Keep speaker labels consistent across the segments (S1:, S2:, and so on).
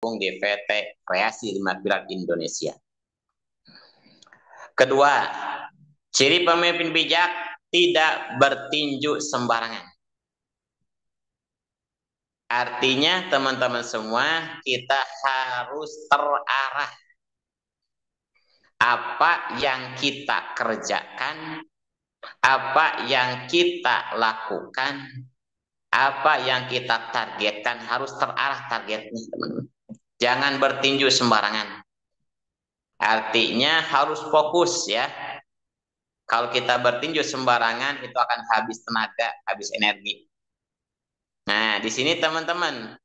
S1: bergabung di PT Kreasi 5 Pilar Indonesia. Kedua, ciri pemimpin bijak tidak bertinju sembarangan. Artinya teman-teman semua, kita harus terarah. Apa yang kita kerjakan, apa yang kita lakukan, apa yang kita targetkan harus terarah targetnya, teman-teman. Jangan bertinju sembarangan. Artinya harus fokus ya. Kalau kita bertinju sembarangan itu akan habis tenaga, habis energi. Nah, di sini teman-teman,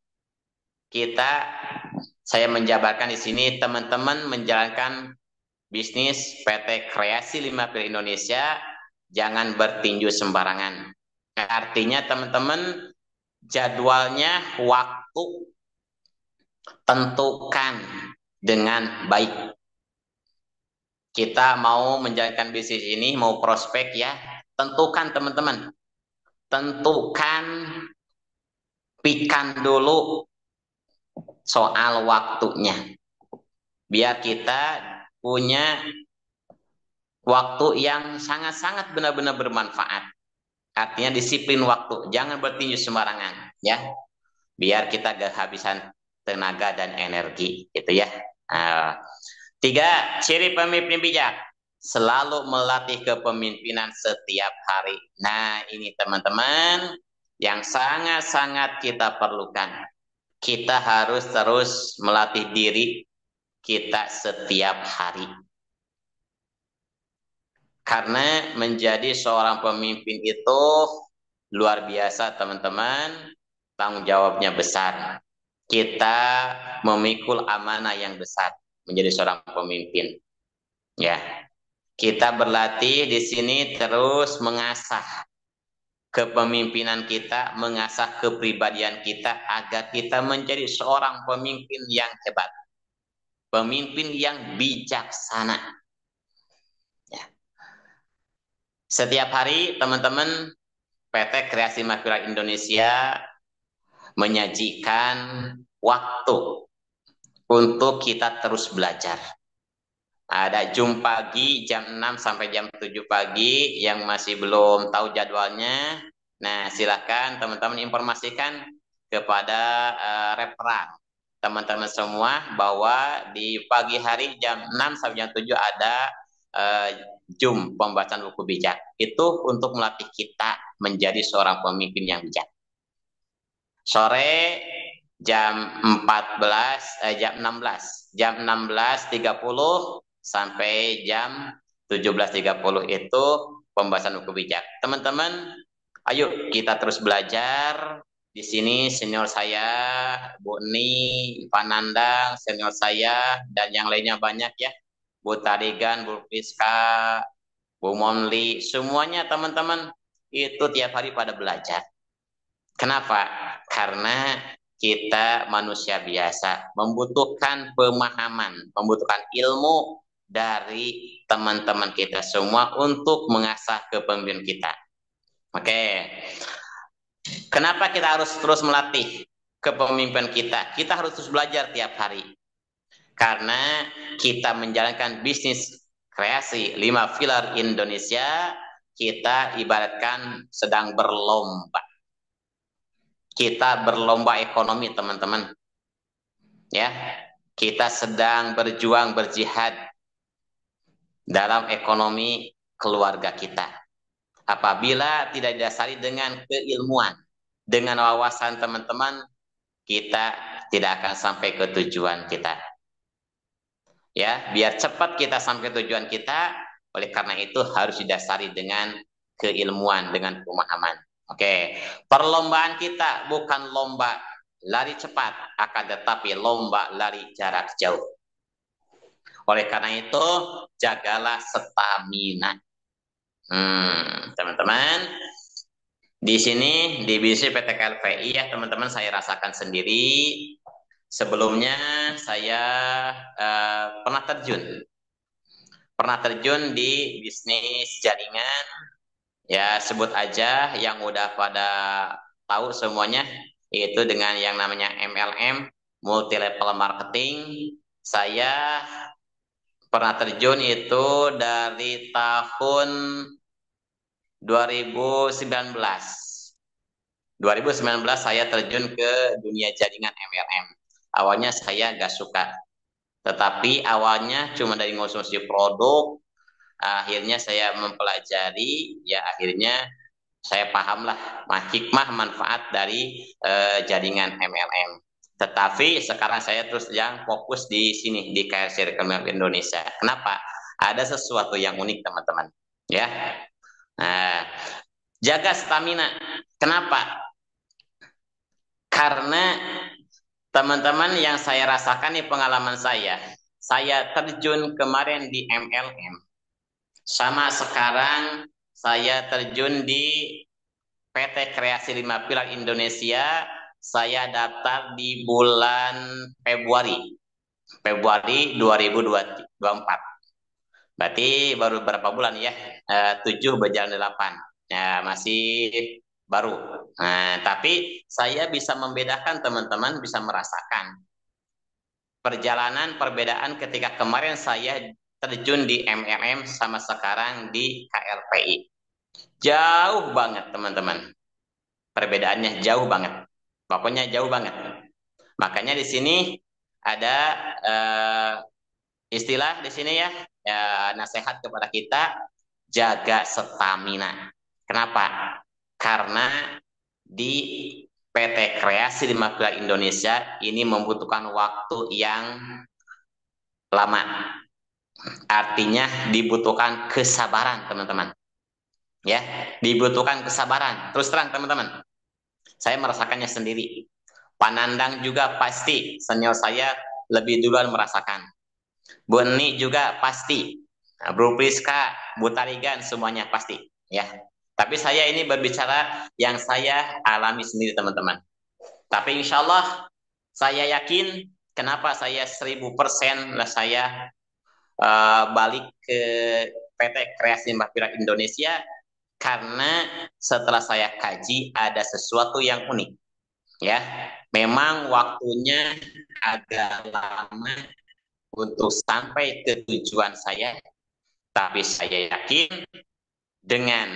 S1: saya menjabarkan di sini teman-teman menjalankan bisnis PT Kreasi 5 Pilar Indonesia, jangan bertinju sembarangan. Artinya teman-teman, jadwalnya, waktu tentukan dengan baik. Kita mau menjalankan bisnis ini, mau prospek ya, tentukan teman-teman. Tentukan, pikan dulu soal waktunya. Biar kita punya waktu yang sangat-sangat benar-benar bermanfaat. Artinya disiplin waktu, jangan bertinju sembarangan ya. Biar kita gak habisan tenaga dan energi gitu ya. Tiga, ciri pemimpin bijak, selalu melatih kepemimpinan setiap hari. Nah, ini teman-teman yang sangat-sangat kita perlukan. Kita harus terus melatih diri kita setiap hari. Karena menjadi seorang pemimpin itu luar biasa, teman-teman. Tanggung jawabnya besar. Kita memikul amanah yang besar menjadi seorang pemimpin. Ya, kita berlatih di sini terus mengasah kepemimpinan kita, mengasah kepribadian kita agar kita menjadi seorang pemimpin yang hebat, pemimpin yang bijaksana. Ya. Setiap hari teman-teman, PT Kreasi 5 Pilar Indonesia menyajikan waktu untuk kita terus belajar. Ada Zoom pagi jam 6 sampai jam 7 pagi yang masih belum tahu jadwalnya. Nah, silakan teman-teman informasikan kepada referan teman-teman semua bahwa di pagi hari jam 6 sampai jam 7 ada Zoom pembahasan buku bijak. Itu untuk melatih kita menjadi seorang pemimpin yang bijak. Sore jam 16.30 sampai jam 17.30 itu pembahasan buku bijak. Teman-teman, ayo kita terus belajar. Di sini senior saya, Bu Ni, Pak Nandang, senior saya, dan yang lainnya banyak ya. Bu Tarigan, Bu Priska, Bu Monli, semuanya teman-teman itu tiap hari pada belajar. Kenapa? Karena kita manusia biasa, membutuhkan pemahaman, membutuhkan ilmu dari teman-teman kita semua untuk mengasah kepemimpinan kita. Oke. Kenapa kita harus terus melatih kepemimpinan kita? Kita harus terus belajar tiap hari. Karena kita menjalankan bisnis kreasi 5 pilar Indonesia, kita ibaratkan sedang berlomba. Kita berlomba ekonomi, teman-teman. Ya, kita sedang berjuang, berjihad dalam ekonomi keluarga kita. Apabila tidak didasari dengan keilmuan, dengan wawasan teman-teman, kita tidak akan sampai ke tujuan kita. Ya, biar cepat kita sampai ke tujuan kita, oleh karena itu harus didasari dengan keilmuan, dengan pemahaman. Oke, perlombaan kita bukan lomba lari cepat, akan tetapi lomba lari jarak jauh. Oleh karena itu, jagalah stamina. Teman-teman, di sini di bisnis PT KLVI ya teman-teman, saya rasakan sendiri. Sebelumnya saya pernah terjun di bisnis jaringan. Ya sebut aja yang udah pada tahu semuanya, itu dengan yang namanya MLM. multi level marketing. Saya pernah terjun itu dari tahun 2019. 2019 saya terjun ke dunia jaringan MLM. Awalnya saya nggak suka, tetapi awalnya cuma dari konsumsi produk. Akhirnya saya mempelajari, ya akhirnya saya pahamlah hikmah manfaat dari jaringan MLM. Tetapi sekarang saya terus yang fokus di sini di KRC Recommend Indonesia. Kenapa? Ada sesuatu yang unik teman-teman. Ya, nah, jaga stamina. Kenapa? Karena teman-teman yang saya rasakan nih pengalaman saya terjun kemarin di MLM, sama sekarang saya terjun di PT Kreasi 5 Pilar Indonesia. Saya daftar di bulan Februari 2024. Berarti baru berapa bulan ya? 7 berjalan 8. Ya, masih baru. Nah, tapi saya bisa membedakan, teman-teman bisa merasakan perjalanan perbedaan ketika kemarin saya terjun di MLM sama sekarang di KLPI. Jauh banget, teman-teman. Perbedaannya jauh banget. Pokoknya jauh banget. Makanya di sini ada istilah di sini ya, nasihat kepada kita, jaga stamina. Kenapa? Karena di PT Kreasi 5 Pilar Indonesia ini membutuhkan waktu yang lama. Artinya dibutuhkan kesabaran, teman-teman. Ya, dibutuhkan kesabaran. Terus terang, teman-teman, saya merasakannya sendiri. Panandang juga pasti, senior saya lebih duluan merasakan. Bu Eni juga pasti. Bro Priska, Bu Tarigan, semuanya pasti. Ya. Tapi saya ini berbicara yang saya alami sendiri, teman-teman. Tapi insya Allah, saya yakin kenapa saya 1000% lah saya balik ke PT Kreasi Mahpira Indonesia, karena setelah saya kaji ada sesuatu yang unik. Ya, memang waktunya agak lama untuk sampai ke tujuan saya, tapi saya yakin dengan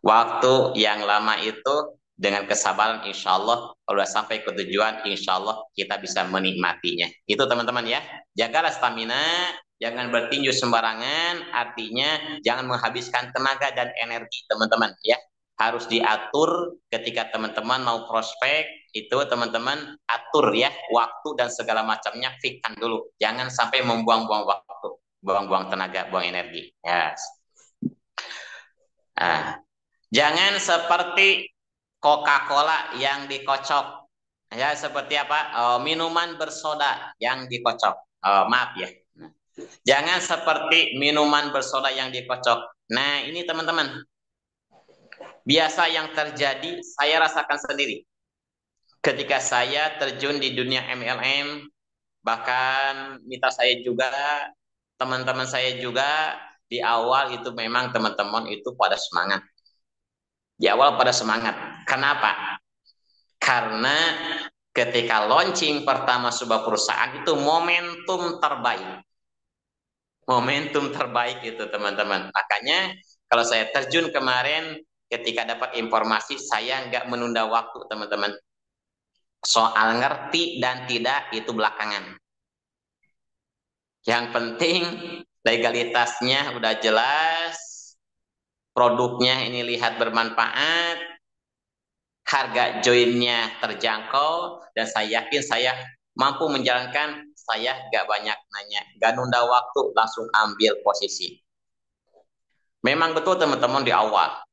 S1: waktu yang lama itu, dengan kesabaran, insya Allah kalau sudah sampai ke tujuan, insya Allah kita bisa menikmatinya. Itu teman-teman ya, jagalah stamina, jangan bertinju sembarangan, artinya jangan menghabiskan tenaga dan energi teman-teman ya. Harus diatur ketika teman-teman mau prospek, itu teman-teman atur ya, waktu dan segala macamnya fikkan dulu. Jangan sampai membuang-buang waktu, buang-buang tenaga, buang energi. Ya. Nah, jangan seperti Coca-Cola yang dikocok. Ya, seperti apa? Minuman bersoda yang dikocok. Maaf ya. Jangan seperti minuman bersoda yang dikocok. Nah, ini teman-teman. Biasa yang terjadi, saya rasakan sendiri. Ketika saya terjun di dunia MLM, bahkan mitra saya juga, teman-teman saya juga, di awal itu memang teman-teman itu pada semangat. Di awal pada semangat. Kenapa? Karena ketika launching pertama sebuah perusahaan itu momentum terbaik. Momentum terbaik itu teman-teman. Makanya kalau saya terjun kemarin, ketika dapat informasi, saya nggak menunda waktu teman-teman. Soal ngerti dan tidak itu belakangan. Yang penting legalitasnya udah jelas, produknya ini lihat bermanfaat, harga joinnya terjangkau, dan saya yakin saya mampu menjalankan. Saya gak banyak nanya, gak nunda waktu, langsung ambil posisi. Memang betul teman-teman, di awal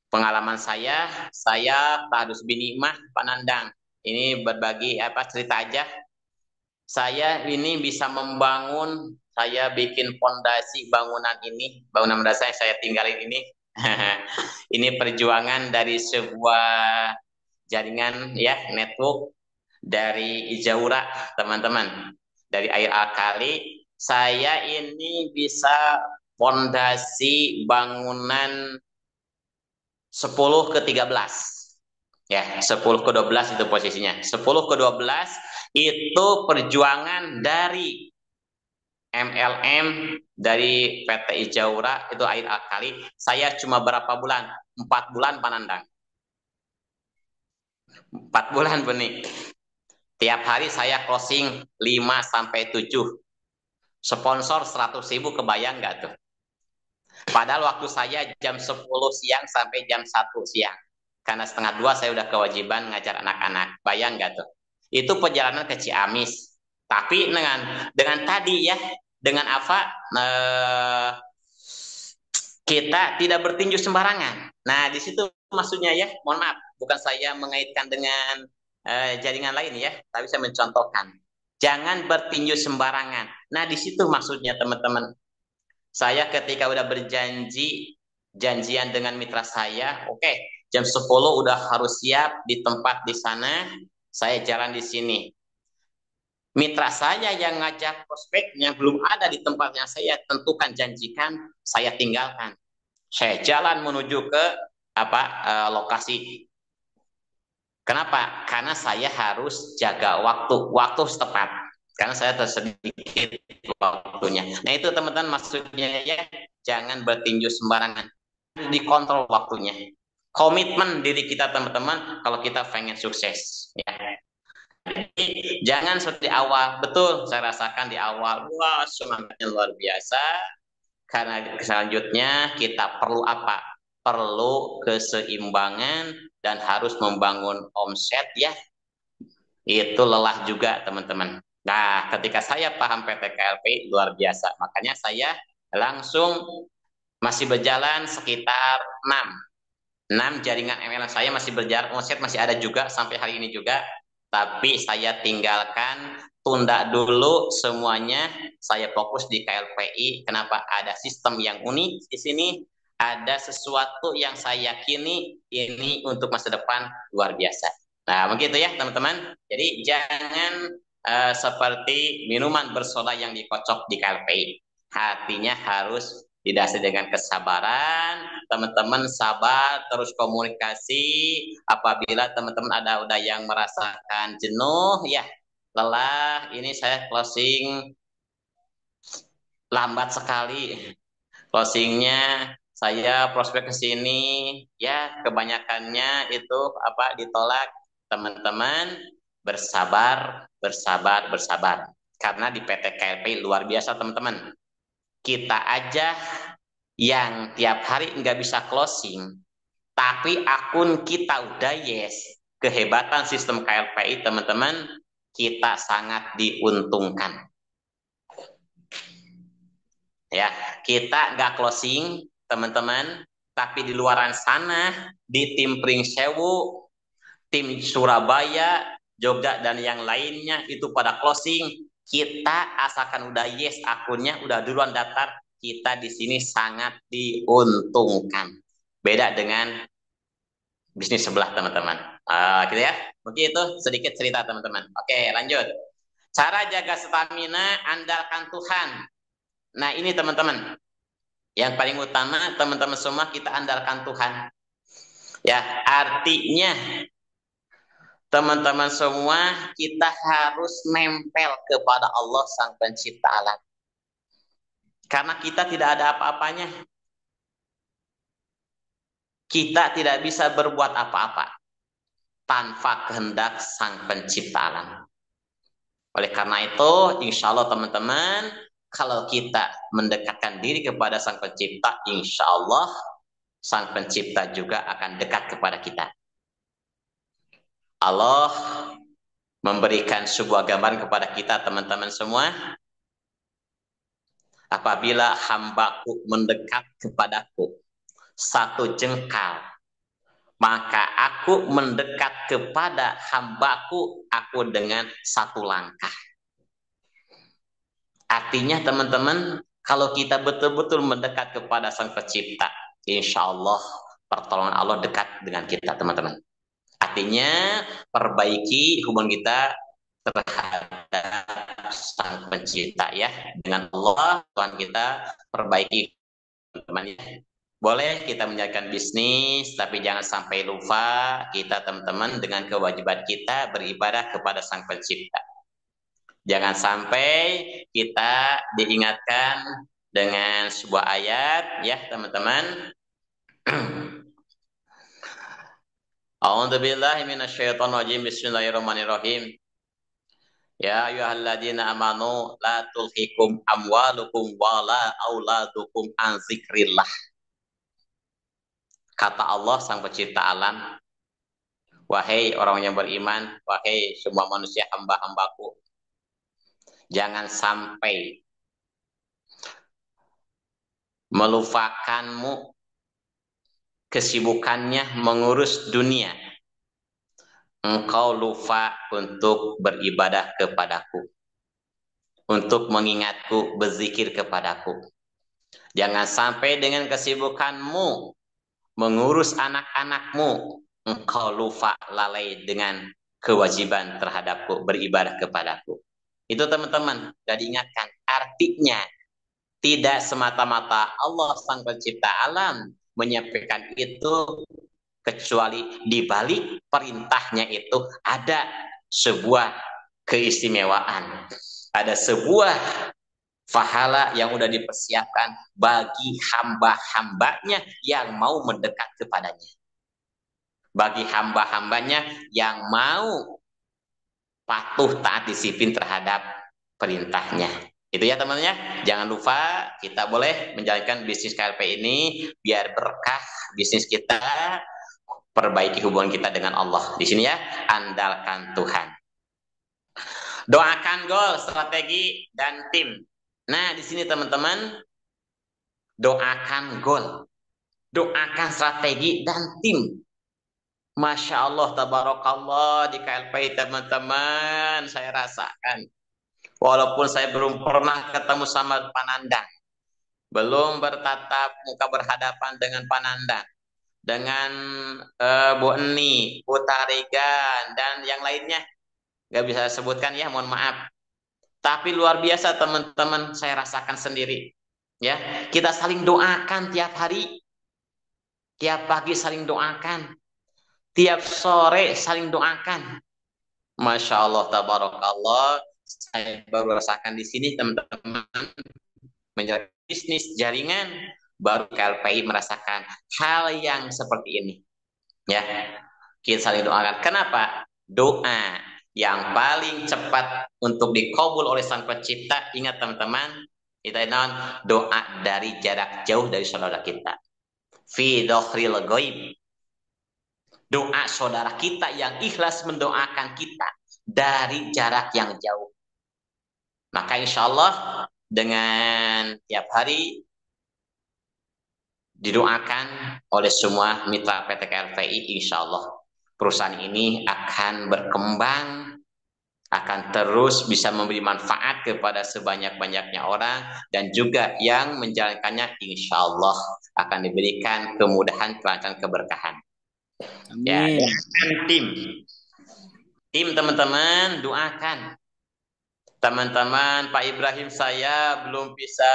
S1: pengalaman saya harus binikmah Panandang. Ini berbagi cerita aja. Saya ini bisa membangun, saya bikin fondasi bangunan ini, bangunan dasar saya tinggalin ini. Ini perjuangan dari sebuah jaringan ya, network dari Jaura, teman-teman. Dari air alkali, saya ini bisa fondasi bangunan 10 ke 13. Ya, 10 ke 12 itu posisinya. 10 ke 12 itu perjuangan dari MLM, dari PT Ijaura, itu air alkali. Saya cuma berapa bulan? 4 bulan Panandang. 4 bulan benih. Tiap hari saya closing 5 sampai 7. Sponsor 100.000, kebayang nggak tuh? Padahal waktu saya jam 10 siang sampai jam 1 siang. Karena setengah 2 saya udah kewajiban ngajar anak-anak. Bayang nggak tuh? Itu perjalanan ke Ciamis. Tapi dengan tadi ya, dengan apa? Kita tidak bertinju sembarangan. Nah, di situ maksudnya ya, mohon maaf, bukan saya mengaitkan dengan jaringan lain ya, tapi saya mencontohkan. Jangan bertinju sembarangan. Nah, di situ maksudnya teman-teman. Saya ketika udah berjanji, janjian dengan mitra saya, oke, jam 10 udah harus siap di tempat di sana, saya jalan di sini. Mitra saya yang ngajak prospek yang belum ada di tempat yang saya tentukan janjikan, saya tinggalkan. Saya jalan menuju ke lokasi. Kenapa? Karena saya harus jaga waktu setepat. Karena saya tersedikit waktunya. Nah itu teman-teman maksudnya ya, jangan bertinju sembarangan. Dikontrol waktunya. Komitmen diri kita teman-teman kalau kita pengen sukses. Ya. Jadi, jangan seperti awal. Betul, saya rasakan di awal. Wah, semangatnya luar biasa. Karena selanjutnya kita perlu apa? Perlu keseimbangan dan harus membangun omset ya. Itu lelah juga teman-teman. Nah, ketika saya paham PTKLP luar biasa. Makanya saya langsung masih berjalan sekitar 6 jaringan MLM saya masih berjalan, omset masih ada juga sampai hari ini juga. Tapi saya tinggalkan, tunda dulu semuanya. Saya fokus di KLPI. Kenapa? Ada sistem yang unik di sini. Ada sesuatu yang saya yakini ini untuk masa depan luar biasa. Nah, begitu ya teman-teman. Jadi jangan seperti minuman bersoda yang dikocok di KLPI. Hatinya harus didasari dengan kesabaran. Teman-teman sabar, terus komunikasi. Apabila teman-teman udah yang merasakan jenuh, ya lelah, ini saya closing lambat sekali. Closingnya saya prospek ke sini, ya kebanyakannya itu ditolak. Teman-teman bersabar, bersabar, bersabar. Karena di PT KLP luar biasa teman-teman. Kita aja yang tiap hari nggak bisa closing, tapi akun kita udah yes. Kehebatan sistem KLPI teman-teman, kita sangat diuntungkan. Ya, kita nggak closing teman-teman, tapi di luaran sana, di tim Pringsewu, tim Surabaya, Jogja dan yang lainnya itu pada closing. Kita asalkan udah yes akunnya, udah duluan daftar, kita di sini sangat diuntungkan. Beda dengan bisnis sebelah teman-teman. Gitu ya. Mungkin itu sedikit cerita teman-teman. Oke, lanjut. Cara jaga stamina, andalkan Tuhan. Nah, ini teman-teman. Yang paling utama teman-teman semua kita andalkan Tuhan. Ya, artinya teman-teman semua kita harus nempel kepada Allah Sang Pencipta alam. Karena kita tidak ada apa-apanya. Kita tidak bisa berbuat apa-apa tanpa kehendak Sang Pencipta alam. Oleh karena itu, insya Allah teman-teman, kalau kita mendekatkan diri kepada Sang Pencipta, insya Allah Sang Pencipta juga akan dekat kepada kita. Allah memberikan sebuah gambaran kepada kita teman-teman semua. Apabila hambaku mendekat kepadaku 1 jengkal, maka aku mendekat kepada hambaku aku dengan 1 langkah. Artinya teman-teman, kalau kita betul-betul mendekat kepada Sang Pencipta, insya Allah pertolongan Allah dekat dengan kita teman-teman. Artinya perbaiki hubungan kita terhadap Sang Pencipta ya, dengan Allah Tuhan kita perbaiki teman-teman ya. Boleh kita menjalankan bisnis, tapi jangan sampai lupa kita teman-teman dengan kewajiban kita beribadah kepada Sang Pencipta. Jangan sampai kita diingatkan dengan sebuah ayat, ya teman-teman. A'udzubillahi minasyaitonirrajim. Bismillahirrahmanirrahim. Ya ayyuhalladzina amanu la tulhikum amwalukum wala auladukum an zikrillah. Kata Allah Sang Pencipta alam, wahai orang yang beriman, wahai semua manusia hamba-hambaku, jangan sampai melupakanmu kesibukannya mengurus dunia. Engkau lupa untuk beribadah kepadaku, untuk mengingatku, berzikir kepadaku. Jangan sampai dengan kesibukanmu mengurus anak-anakmu, engkau lupa lalai dengan kewajiban terhadapku, beribadah kepadaku. Itu teman-teman, sudah diingatkan. Artinya, tidak semata-mata Allah Sang Pencipta alam menyampaikan itu, kecuali di balik perintahnya itu ada sebuah keistimewaan, ada sebuah pahala yang udah dipersiapkan bagi hamba-hambanya yang mau mendekat kepadanya, bagi hamba-hambanya yang mau patuh taat disiplin terhadap perintahnya. Itu ya teman-teman, jangan lupa kita boleh menjalankan bisnis KLP ini biar berkah bisnis kita, perbaiki hubungan kita dengan Allah. Di sini ya, andalkan Tuhan. Doakan goal, strategi, dan tim. Nah, di sini teman-teman, doakan goal, doakan strategi, dan tim. Masya Allah, tabarakallah, di KLP teman-teman, saya rasakan. Walaupun saya belum pernah ketemu sama Panandang, belum bertatap muka berhadapan dengan Panandang, dengan Bu Eni, Bu Tarigan, dan yang lainnya, nggak bisa sebutkan ya, mohon maaf. Tapi luar biasa teman-teman, saya rasakan sendiri. Ya, kita saling doakan tiap hari, tiap pagi saling doakan, tiap sore saling doakan. Masya Allah, tabarakallah, saya baru rasakan di sini teman-teman, menjalani bisnis jaringan, baru KLPI merasakan hal yang seperti ini. Ya, kita saling doakan. Kenapa? Doa yang paling cepat untuk dikabul oleh Sang Pencipta, ingat teman-teman, kita doa dari jarak jauh dari saudara kita. Fi dhokril ghaib. Doa saudara kita yang ikhlas mendoakan kita dari jarak yang jauh. Maka insya Allah dengan tiap hari didoakan oleh semua mitra PT KLPI, insya Allah perusahaan ini akan berkembang, akan terus bisa memberi manfaat kepada sebanyak-banyaknya orang, dan juga yang menjalankannya insya Allah akan diberikan kemudahan, kelancaran, keberkahan. Ya, doakan tim teman-teman, doakan teman-teman. Pak Ibrahim saya belum bisa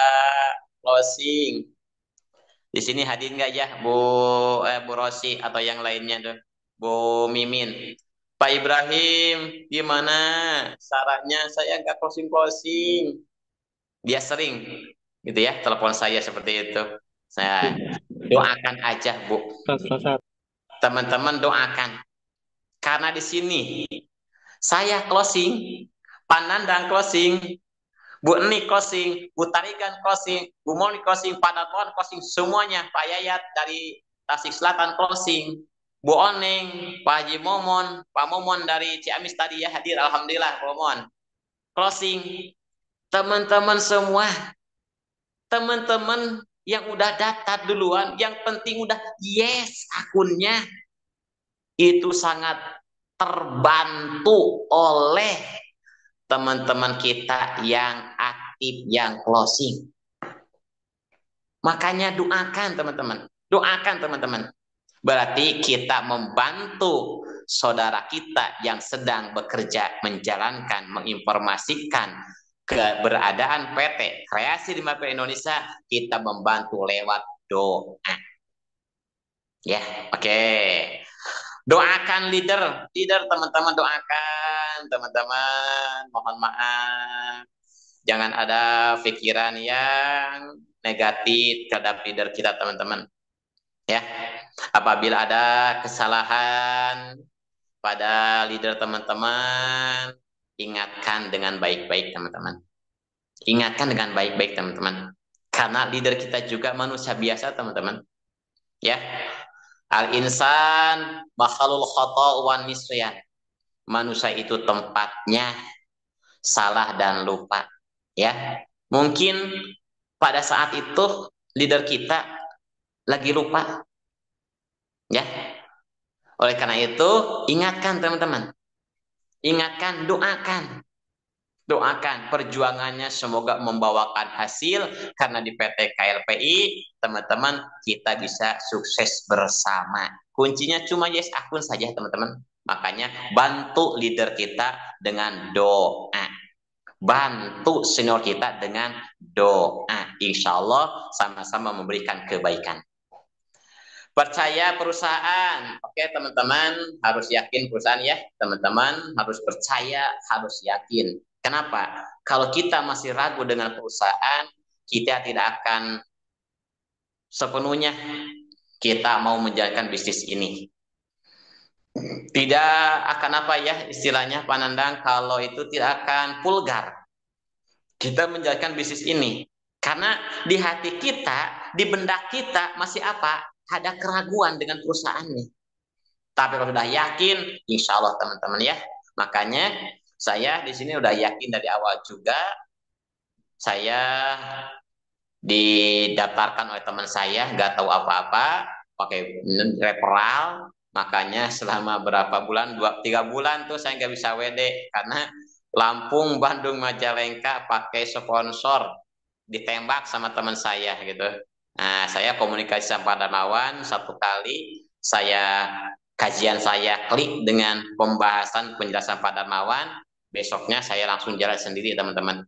S1: closing. Di sini hadir nggak ya Bu Rosi atau yang lainnya tuh, Bu Mimin. Pak Ibrahim, gimana sarannya saya nggak closing-closing? Dia sering gitu ya, telepon saya seperti itu. Saya doakan aja Bu. Teman-teman doakan. Karena di sini saya closing, Panandang closing, Bu Eni closing, Bu Tarigan closing, Bu Moni closing, Pak Darmawan closing, semuanya. Pak Yayat dari Tasik Selatan closing, Bu Oneng, Pak Haji Momon, Pak Momon dari Ciamis tadi ya hadir, alhamdulillah Pak Momon closing. Teman-teman semua, teman-teman yang udah daftar duluan, yang penting udah yes akunnya, itu sangat terbantu oleh teman-teman kita yang aktif, yang closing. Makanya doakan teman-teman, doakan teman-teman. Berarti kita membantu saudara kita yang sedang bekerja, menjalankan, menginformasikan keberadaan PT Kreasi 5P Indonesia, kita membantu lewat doa. Ya, oke. Doakan leader, leader teman-teman doakan teman-teman. Mohon maaf, jangan ada pikiran yang negatif terhadap leader kita teman-teman. Ya, apabila ada kesalahan pada leader teman-teman, ingatkan dengan baik-baik teman-teman. Ingatkan dengan baik-baik teman-teman. Karena leader kita juga manusia biasa teman-teman. Ya, al-insan makhluk khata' wan nisyan. Manusia itu tempatnya salah dan lupa. Ya, mungkin pada saat itu leader kita lagi lupa. Ya, oleh karena itu ingatkan teman-teman. Ingatkan, doakan. Doakan perjuangannya semoga membawakan hasil karena di PT KLPI teman-teman kita bisa sukses bersama. Kuncinya cuma yes akun saja teman-teman. Makanya bantu leader kita dengan doa. Bantu senior kita dengan doa. Insya Allah sama-sama memberikan kebaikan. Percaya perusahaan. Oke, teman-teman harus yakin perusahaan ya. Teman-teman harus percaya, harus yakin. Kenapa? Kalau kita masih ragu dengan perusahaan, kita tidak akan sepenuhnya kita mau menjalankan bisnis ini. Tidak akan apa ya istilahnya Pak Nandang, kalau itu tidak akan vulgar. Kita menjalankan bisnis ini. Karena di hati kita, di benak kita masih apa? Ada keraguan dengan perusahaan ini. Tapi kalau sudah yakin, insya Allah teman-teman ya. Makanya saya di sini udah yakin dari awal juga. Saya didaftarkan oleh teman saya, nggak tahu apa-apa, pakai referral. Makanya selama berapa bulan, 2-3 bulan tuh saya nggak bisa WD karena Lampung, Bandung, Majalengka pakai sponsor ditembak sama teman saya gitu. Nah, saya komunikasi sama Pak Darmawan satu kali, saya kajian saya klik dengan pembahasan penjelasan Pak Darmawan, besoknya saya langsung jalan sendiri teman-teman.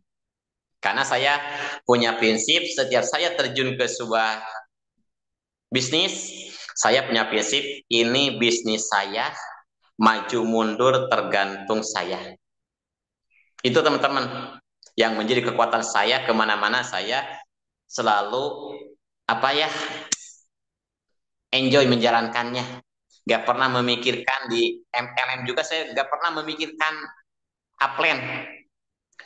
S1: Karena saya punya prinsip setiap saya terjun ke sebuah bisnis, saya punya prinsip ini bisnis saya, maju mundur tergantung saya. Itu teman-teman yang menjadi kekuatan saya kemana-mana saya selalu apa ya enjoy menjalankannya. Gak pernah memikirkan di MLM juga saya gak pernah memikirkan upline.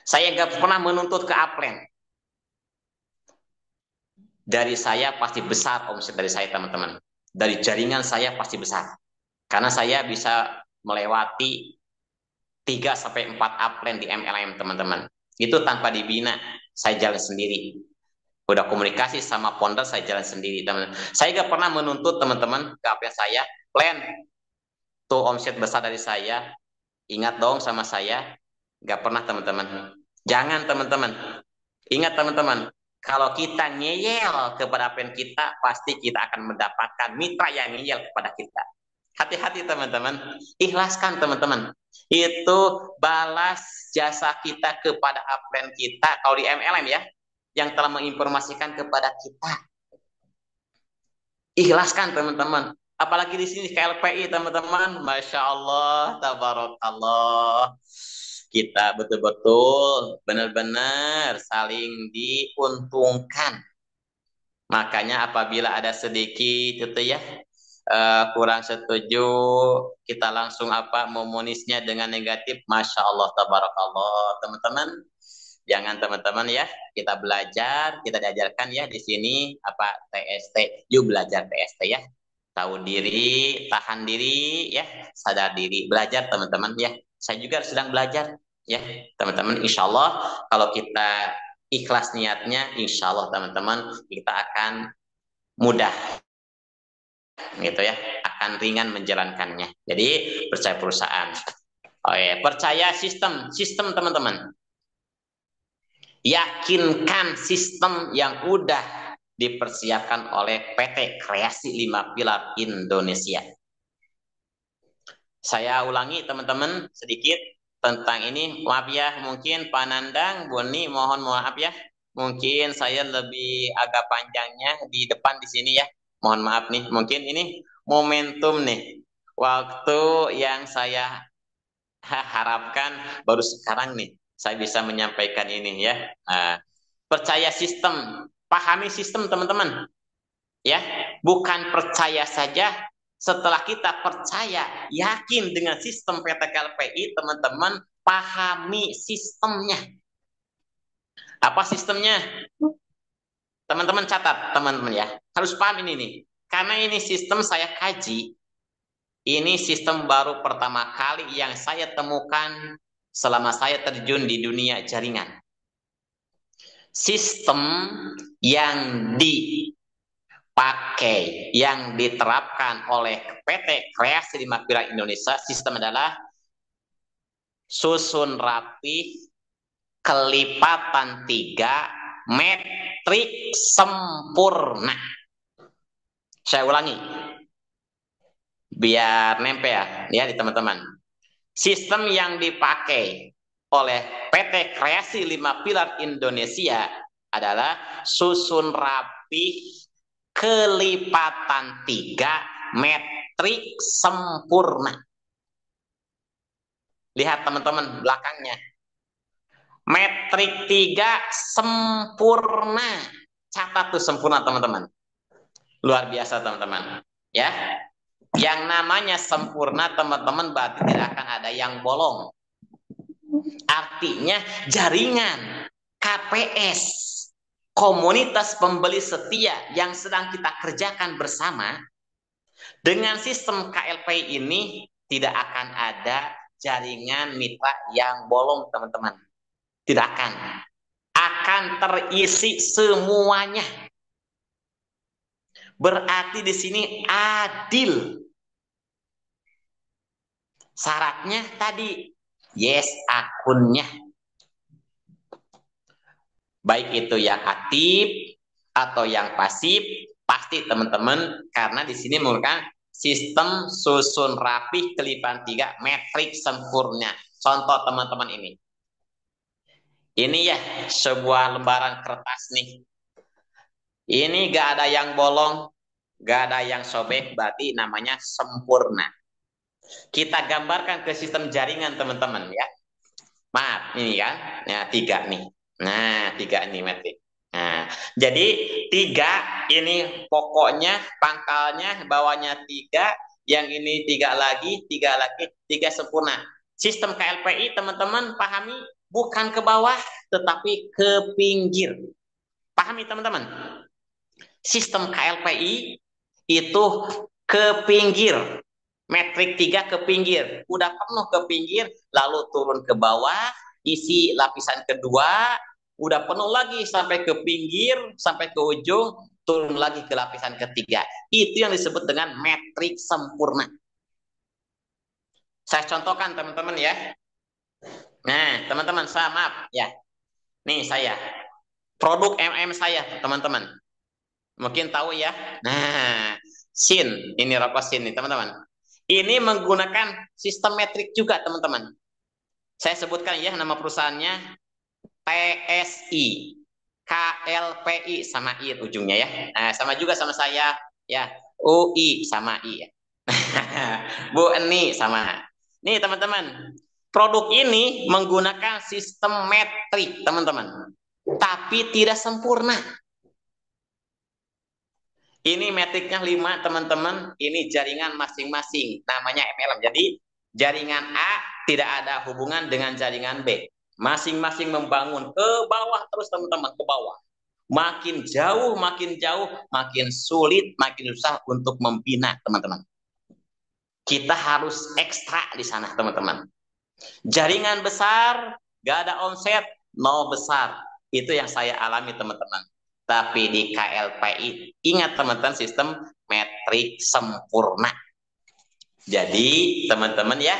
S1: Saya gak pernah menuntut ke upline. Dari saya pasti besar omset dari saya teman-teman. Dari jaringan saya pasti besar. Karena saya bisa melewati 3 sampai 4 upline di MLM teman-teman. Itu tanpa dibina, saya jalan sendiri. Udah komunikasi sama founder saya jalan sendiri teman-teman. Saya gak pernah menuntut teman-teman ke upline saya, plan tuh omset besar dari saya. Ingat dong sama saya, gak pernah teman-teman. Jangan teman-teman. Ingat teman-teman, kalau kita ngeyel kepada apa yang kita, pasti kita akan mendapatkan mitra yang ngeyel kepada kita. Hati-hati teman-teman, ikhlaskan teman-teman. Itu balas jasa kita kepada upline kita, kalau di MLM ya, yang telah menginformasikan kepada kita. Ikhlaskan teman-teman. Apalagi di sini KLPI teman-teman, Masya Allah, Tabarakallah. Kita betul-betul benar-benar saling diuntungkan. Makanya apabila ada sedikit itu ya kurang setuju, kita langsung apa memonisnya dengan negatif. Masya Allah, tabarakallah, teman-teman. Jangan teman-teman ya, kita belajar, kita diajarkan ya di sini apa TST. Yuk belajar TST ya. Tahu diri, tahan diri ya, sadar diri. Belajar teman-teman ya. Saya juga sedang belajar ya, teman-teman. Insya Allah kalau kita ikhlas niatnya, insya Allah teman-teman kita akan mudah gitu ya, akan ringan menjalankannya. Jadi percaya perusahaan. Oh ya, percaya sistem teman-teman. Yakinkan sistem yang udah dipersiapkan oleh PT Kreasi 5 Pilar Indonesia. Saya ulangi teman-teman sedikit tentang ini. Maaf ya, mungkin Pak Nandang, Boni, mohon maaf ya. Mungkin saya lebih agak panjangnya di depan di sini ya. Mohon maaf nih, mungkin ini momentum nih. Waktu yang saya harapkan baru sekarang nih saya bisa menyampaikan ini ya. Percaya sistem, pahami sistem teman-teman. Ya, bukan percaya saja. Setelah kita percaya, yakin dengan sistem PT KLPI, teman-teman pahami sistemnya. Apa sistemnya? Teman-teman catat, teman-teman ya. Harus paham ini nih. Karena ini sistem saya kaji, ini sistem baru pertama kali yang saya temukan selama saya terjun di dunia jaringan. Sistem yang dipakai, yang diterapkan oleh PT Kreasi 5 Pilar Indonesia, sistem adalah susun rapi, kelipatan 3, metrik sempurna. Saya ulangi, biar nempel ya di teman-teman. Sistem yang dipakai oleh PT Kreasi 5 Pilar Indonesia adalah susun rapi, kelipatan 3, metrik sempurna. Lihat teman-teman belakangnya. Metrik 3 sempurna. Catat tuh sempurna teman-teman. Luar biasa teman-teman. Ya. Yang namanya sempurna teman-teman berarti tidak akan ada yang bolong. Artinya jaringan KPS, komunitas pembeli setia yang sedang kita kerjakan bersama, dengan sistem KLPI ini tidak akan ada jaringan mitra yang bolong teman-teman. Tidak akan. Akan terisi semuanya. Berarti di sini adil. Syaratnya tadi, yes akunnya. Baik itu yang aktif atau yang pasif, pasti teman-teman, karena di sini menggunakan sistem susun rapi, kelipatan 3, metrik sempurna. Contoh teman-teman ini. Ini ya sebuah lembaran kertas nih. Ini gak ada yang bolong, gak ada yang sobek, berarti namanya sempurna. Kita gambarkan ke sistem jaringan teman-teman ya. Maaf, ini kan, ya 3 nih. Nah, 3 ini metrik. Nah, jadi 3 ini pokoknya, pangkalnya, bawahnya 3, yang ini 3 lagi, 3 sempurna. Sistem KLPI teman-teman pahami, bukan ke bawah, tetapi ke pinggir. Pahami teman-teman. Sistem KLPI itu ke pinggir. Metrik 3 ke pinggir. Udah penuh ke pinggir, lalu turun ke bawah, isi lapisan kedua, udah penuh lagi sampai ke pinggir, sampai ke ujung, turun lagi ke lapisan ketiga. Itu yang disebut dengan metrik sempurna. Saya contohkan teman-teman ya. Nah, teman-teman, saya maaf ya. Nih saya, produk MM saya teman-teman. Mungkin tahu ya. Nah, SIN, ini rokok SIN nih teman-teman. Ini menggunakan sistem metrik juga teman-teman. Saya sebutkan ya nama perusahaannya TSI, KLPI sama I ujungnya ya. Nah, sama juga sama saya ya, UI sama I ya. Bu Eni sama. Nih teman-teman, produk ini menggunakan sistem metrik teman-teman, tapi tidak sempurna. Ini metriknya 5 teman-teman, ini jaringan masing-masing, namanya MLM. Jadi jaringan A tidak ada hubungan dengan jaringan B. Masing-masing membangun ke bawah terus teman-teman, ke bawah. Makin jauh, makin sulit, makin susah untuk membina teman-teman. Kita harus ekstra di sana teman-teman. Jaringan besar, gak ada omset, nol besar. Itu yang saya alami teman-teman. Tapi di KLPI, ingat teman-teman sistem metrik sempurna. Jadi teman-teman ya,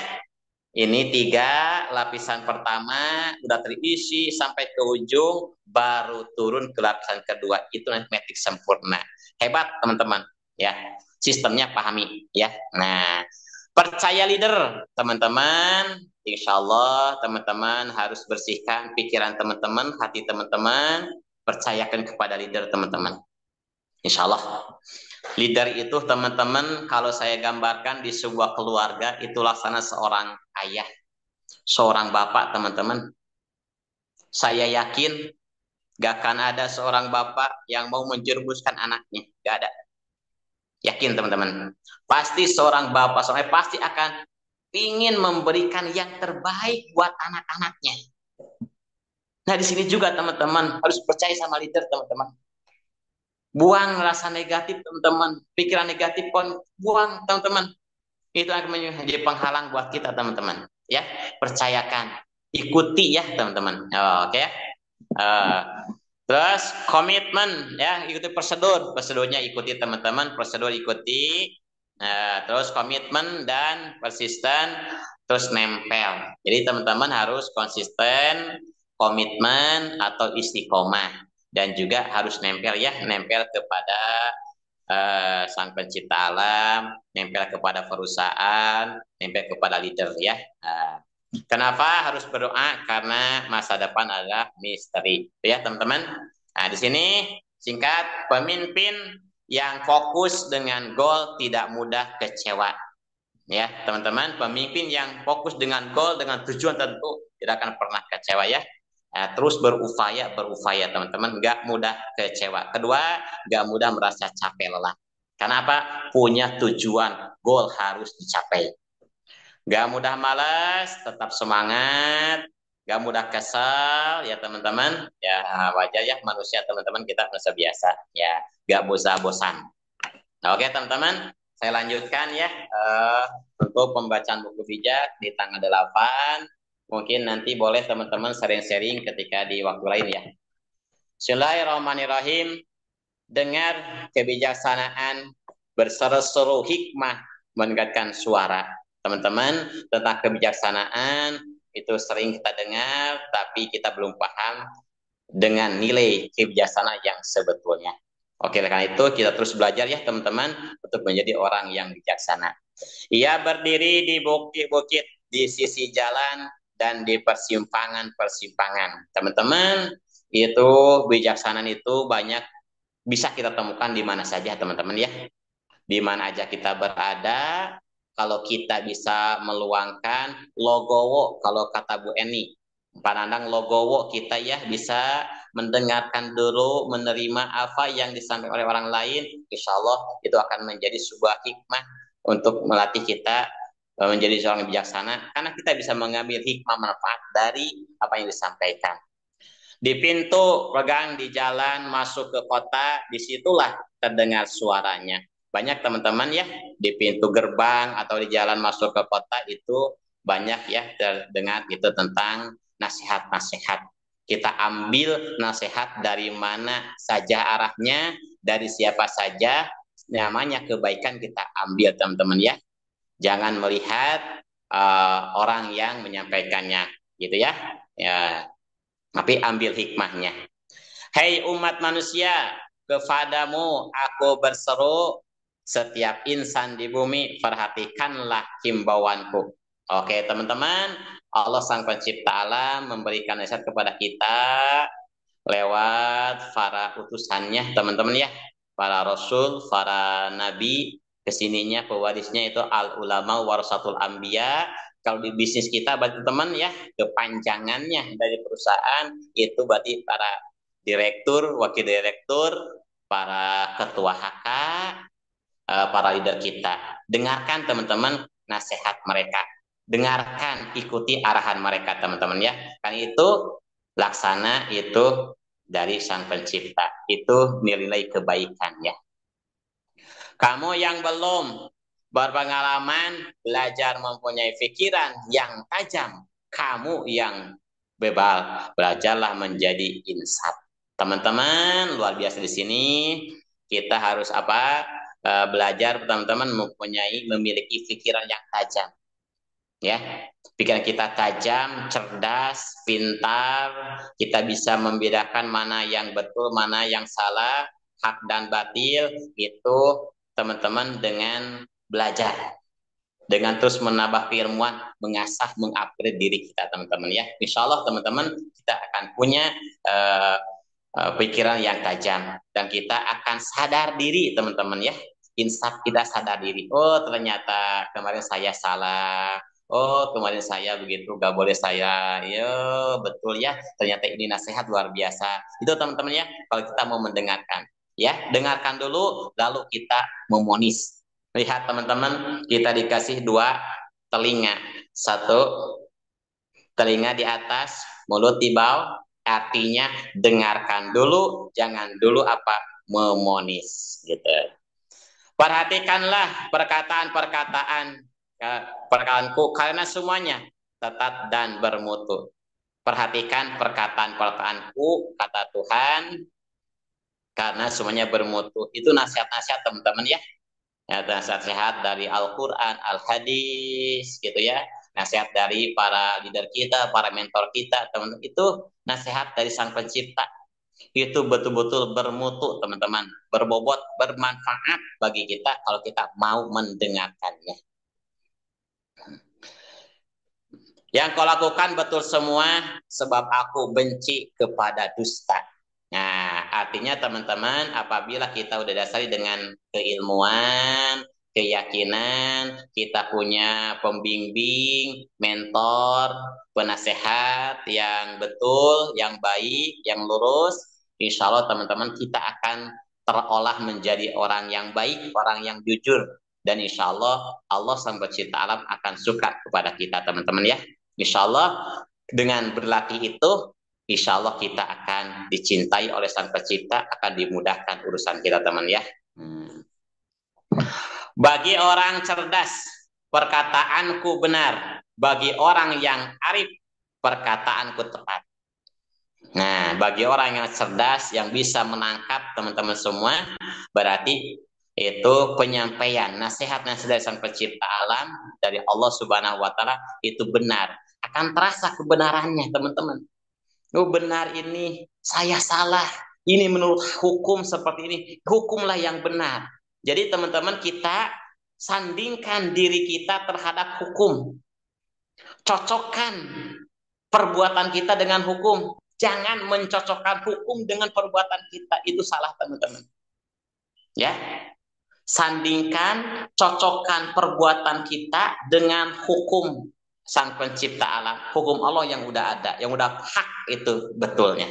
S1: ini 3 lapisan pertama udah terisi sampai ke ujung, baru turun ke lapisan kedua. Itu metrik sempurna. Hebat teman-teman ya, sistemnya pahami ya. Nah, percaya leader teman-teman. Insya Allah teman-teman harus bersihkan pikiran teman-teman, hati teman-teman, percayakan kepada leader teman-teman. Insya Allah. Leader itu teman-teman, kalau saya gambarkan di sebuah keluarga, itu laksana seorang ayah, seorang bapak teman-teman. Saya yakin gak akan ada seorang bapak yang mau menjerumuskan anaknya. Gak ada. Yakin teman-teman. Pasti seorang bapak, seorang ayah pasti akan ingin memberikan yang terbaik buat anak-anaknya. Nah di sini juga teman-teman harus percaya sama leader teman-teman. Buang rasa negatif teman-teman, pikiran negatif pun buang teman-teman. Itu akan menjadi penghalang buat kita teman-teman. Ya, percayakan, ikuti ya teman-teman. Oke ya. Uh, Terus komitmen ya, ikuti prosedurnya ikuti teman-teman, prosedur ikuti. Terus komitmen dan persisten, terus nempel. Jadi teman-teman harus konsisten, komitmen atau istiqomah dan juga harus nempel ya, nempel kepada Sang Pencipta Alam, nempel kepada perusahaan, nempel kepada leader ya. Kenapa harus berdoa? Karena masa depan adalah misteri, ya teman-teman. Nah, di sini singkat, pemimpin yang fokus dengan goal tidak mudah kecewa. Ya, teman-teman, pemimpin yang fokus dengan goal, dengan tujuan tentu tidak akan pernah kecewa ya. Terus berupaya teman-teman, nggak mudah kecewa. Kedua, nggak mudah merasa capek lelah. Karena apa? Punya tujuan, goal harus dicapai. Nggak mudah malas, tetap semangat. Nggak mudah kesal, ya teman-teman. Ya wajar ya manusia teman-teman kita manusia biasa. Ya nggak bosan-bosan. Nah, oke teman-teman, saya lanjutkan ya untuk pembacaan buku bijak di tanggal 8. Mungkin nanti boleh teman-teman sharing-sharing ketika di waktu lain ya. Bismillahirrahmanirrahim. Dengar kebijaksanaan berseru-seru hikmah meningkatkan suara. Teman-teman, tentang kebijaksanaan itu sering kita dengar, tapi kita belum paham dengan nilai kebijaksanaan yang sebetulnya. Oke, karena itu kita terus belajar ya teman-teman untuk menjadi orang yang bijaksana. Ia berdiri di bukit-bukit, di sisi jalan, dan di persimpangan-persimpangan. Teman-teman, itu bijaksanaan itu banyak bisa kita temukan di mana saja teman-teman ya. Di mana aja kita berada, kalau kita bisa meluangkan logowo, kalau kata Bu Eni, pandang logowo kita ya bisa mendengarkan dulu, menerima apa yang disampaikan oleh orang lain, insya Allah itu akan menjadi sebuah hikmah untuk melatih kita menjadi seorang yang bijaksana, karena kita bisa mengambil hikmah manfaat dari apa yang disampaikan. Di pintu, pegang di jalan, masuk ke kota, disitulah terdengar suaranya. Banyak teman-teman ya, di pintu gerbang atau di jalan masuk ke kota itu banyak ya terdengar itu tentang nasihat-nasihat. Kita ambil nasihat dari mana saja arahnya, dari siapa saja, namanya kebaikan kita ambil teman-teman ya. Jangan melihat orang yang menyampaikannya, gitu ya. Ya, tapi ambil hikmahnya. Hei umat manusia, kepadamu aku berseru, setiap insan di bumi, perhatikanlah himbauanku. Oke teman-teman, Allah Sang Pencipta Alam memberikan nasihat kepada kita lewat para utusannya teman-teman ya. Para rasul, para nabi, kesininya pewarisnya itu al ulama warasatul anbiya. Kalau di bisnis kita berarti teman ya, kepanjangannya dari perusahaan itu berarti para direktur, wakil direktur, para ketua HK, para leader kita. Dengarkan teman-teman nasihat mereka. Dengarkan, ikuti arahan mereka teman-teman ya. Kan itu laksana itu dari Sang Pencipta. Itu nilai kebaikan ya. Kamu yang belum berpengalaman, belajar mempunyai pikiran yang tajam, kamu yang bebal, belajarlah menjadi insaf. Teman-teman, luar biasa di sini. Kita harus apa? Belajar teman-teman memiliki pikiran yang tajam. Ya, pikiran kita tajam, cerdas, pintar, kita bisa membedakan mana yang betul, mana yang salah, hak dan batil, itu teman-teman dengan belajar, dengan terus menambah keilmuan, mengasah, mengupgrade diri kita teman-teman ya. Insya Allah teman-teman kita akan punya pikiran yang tajam dan kita akan sadar diri teman-teman ya. Insaf kita sadar diri. Oh ternyata kemarin saya salah. Oh kemarin saya begitu, gak boleh saya. Ya betul ya. Ternyata ini nasihat luar biasa. Itu teman-teman ya. Kalau kita mau mendengarkan, ya dengarkan dulu, lalu kita memonis. Lihat teman-teman, kita dikasih dua telinga. Satu telinga di atas, mulut di bawah. Artinya dengarkan dulu, jangan dulu apa memonis gitu. Perhatikanlah perkataan-perkataan perkataanku karena semuanya tetap dan bermutu. Perhatikan perkataan-perkataanku kata Tuhan karena semuanya bermutu. Itu nasihat-nasihat teman-teman ya. Ya, nasihat dari Al-Quran, Al-Hadis, gitu ya. Nasihat dari para leader kita, para mentor kita, teman-teman. Itu nasihat dari Sang Pencipta. Itu betul-betul bermutu, teman-teman. Berbobot, bermanfaat bagi kita kalau kita mau mendengarkannya. Yang kau lakukan betul semua sebab aku benci kepada dusta. Nah, artinya teman-teman, apabila kita udah dasari dengan keilmuan, keyakinan, kita punya pembimbing, mentor, penasehat yang betul, yang baik, yang lurus, insya Allah teman-teman kita akan terolah menjadi orang yang baik, orang yang jujur. Dan insya Allah, Allah Sang Pencipta Alam akan suka kepada kita teman-teman ya. Insya Allah dengan berlatih itu, insya Allah kita akan dicintai oleh Sang Pencipta, akan dimudahkan urusan kita teman ya. Bagi orang cerdas, perkataanku benar. Bagi orang yang arif, perkataanku tepat. Nah, bagi orang yang cerdas, yang bisa menangkap teman-teman semua, berarti itu penyampaian nasihat-nasihat dari Sang Pencipta Alam, dari Allah Subhanahu wa Ta'ala, itu benar. Akan terasa kebenarannya, teman-teman. Oh, benar ini, saya salah. Ini menurut hukum seperti ini. Hukumlah yang benar. Jadi, teman-teman, kita sandingkan diri kita terhadap hukum. Cocokkan perbuatan kita dengan hukum. Jangan mencocokkan hukum dengan perbuatan kita. Itu salah, teman-teman. Ya, sandingkan, cocokkan perbuatan kita dengan hukum Sang Pencipta Alam, hukum Allah yang udah ada, yang udah hak itu betulnya.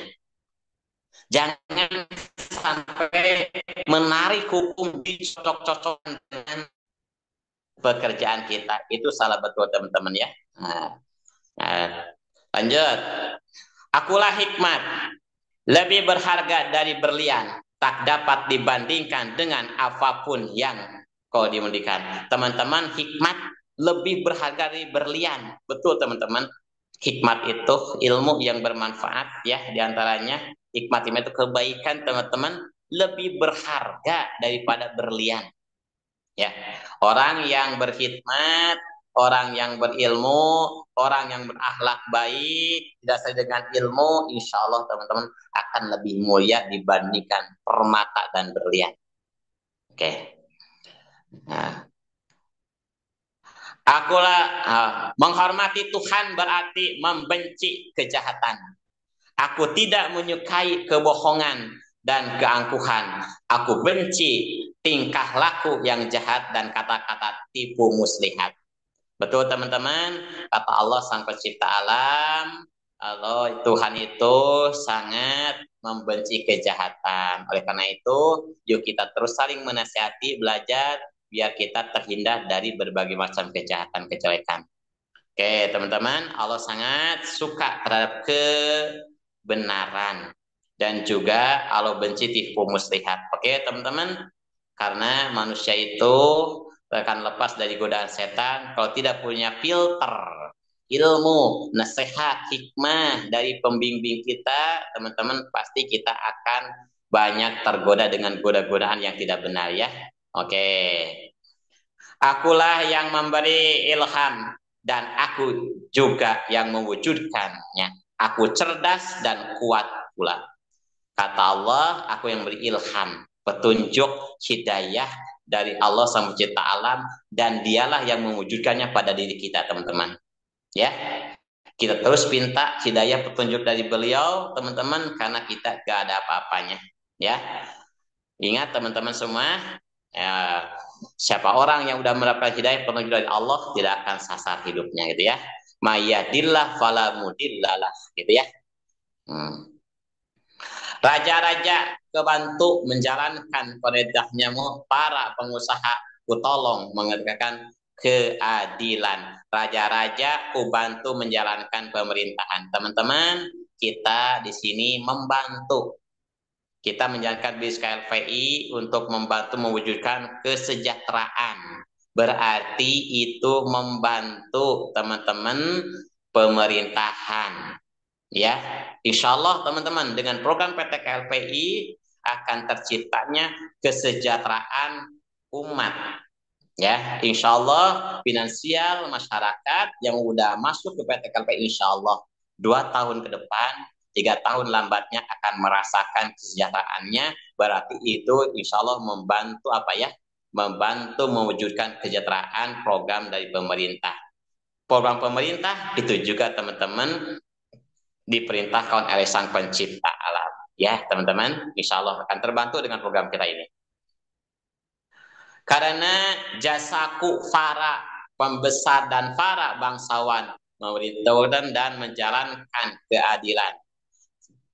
S1: Jangan sampai menarik hukum dicocok-cocokkan dengan pekerjaan kita. Itu salah betul teman-teman ya. Nah, lanjut. Akulah hikmat, lebih berharga dari berlian, tak dapat dibandingkan dengan apapun yang kau dimiliki. Teman-teman, hikmat lebih berharga dari berlian. Betul teman-teman. Hikmat itu ilmu yang bermanfaat ya, diantaranya hikmat itu kebaikan teman-teman, lebih berharga daripada berlian. Ya, orang yang berkhidmat, orang yang berilmu, orang yang berakhlak baik, didasari dengan ilmu, insya Allah teman-teman akan lebih mulia dibandingkan permata dan berlian. Oke. Nah, akulah menghormati Tuhan berarti membenci kejahatan. Aku tidak menyukai kebohongan dan keangkuhan. Aku benci tingkah laku yang jahat dan kata-kata tipu muslihat. Betul teman-teman, kata Allah Sang Pencipta Alam, Allah Tuhan itu sangat membenci kejahatan. Oleh karena itu, yuk kita terus saling menasihati, belajar, biar kita terhindar dari berbagai macam kejahatan, kejelekan. Oke teman-teman, Allah sangat suka terhadap kebenaran. Dan juga Allah benci tipu muslihat. Oke teman-teman, karena manusia itu akan lepas dari godaan setan kalau tidak punya filter ilmu, nasihat, hikmah dari pembimbing kita, teman-teman pasti kita akan banyak tergoda dengan goda-godaan yang tidak benar ya. Oke. Akulah yang memberi ilham dan aku juga yang mewujudkannya. Aku cerdas dan kuat pula. Kata Allah, aku yang beri ilham, petunjuk, hidayah dari Allah Sang Pencipta Alam, dan dialah yang mewujudkannya pada diri kita teman-teman. Ya, Kita terus minta hidayah petunjuk dari beliau, teman-teman, karena kita gak ada apa-apanya. Ya, ingat teman-teman semua, ya, siapa orang yang udah mendapatkan hidayah petunjuk dari Allah tidak akan sasar hidupnya gitu ya. Mayadillah fala mudillalah gitu ya. Hmm. Raja-raja kebantu menjalankan perintahnya para pengusaha kutolong menegakkan keadilan. Raja-raja kubantu menjalankan pemerintahan. Teman-teman, kita di sini membantu. Kita menjalankan BIS KLVI untuk membantu mewujudkan kesejahteraan. Berarti itu membantu teman-teman pemerintahan. Ya, insya Allah teman-teman dengan program PT KLPI akan terciptanya kesejahteraan umat. Ya, insya Allah finansial masyarakat yang udah masuk ke PT KLPI insya Allah 2 tahun ke depan, 3 tahun lambatnya akan merasakan kesejahteraannya. Berarti itu insya Allah membantu apa ya? Membantu mewujudkan kesejahteraan program dari pemerintah. Program pemerintah itu juga teman-teman diperintahkan oleh Sang Pencipta alam. Ya, teman-teman, insya Allah akan terbantu dengan program kita ini. Karena jasaku para pembesar dan para bangsawan memerintahkan dan menjalankan keadilan.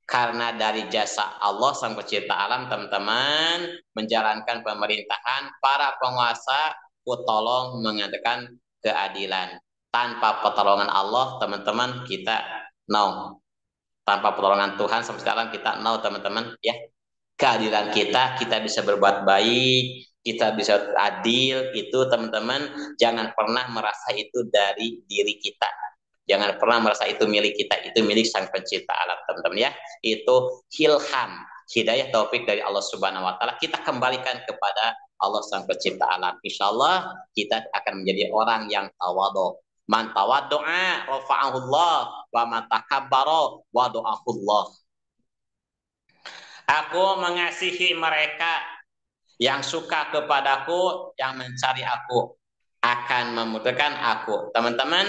S1: Karena dari jasa Allah Sang Pencipta alam, teman-teman, menjalankan pemerintahan, para penguasa tolong mengadakan keadilan. Tanpa pertolongan Allah, teman-teman, kita no. Tanpa pertolongan Tuhan sampai sekarang kita nol teman-teman ya. Keadilan kita bisa berbuat baik, kita bisa adil, itu teman-teman jangan pernah merasa itu dari diri kita. Jangan pernah merasa itu milik kita, itu milik Sang Pencipta alam teman-teman ya. Itu hilham, hidayah taufik dari Allah Subhanahu wa taala, kita kembalikan kepada Allah Sang Pencipta alam. Insyaallah kita akan menjadi orang yang tawadhu. Man tawaddu'a rafa'ahullah wa man takabbara wada'ahullah. Aku mengasihi mereka yang suka kepadaku, yang mencari aku akan memudahkan aku. Teman-teman,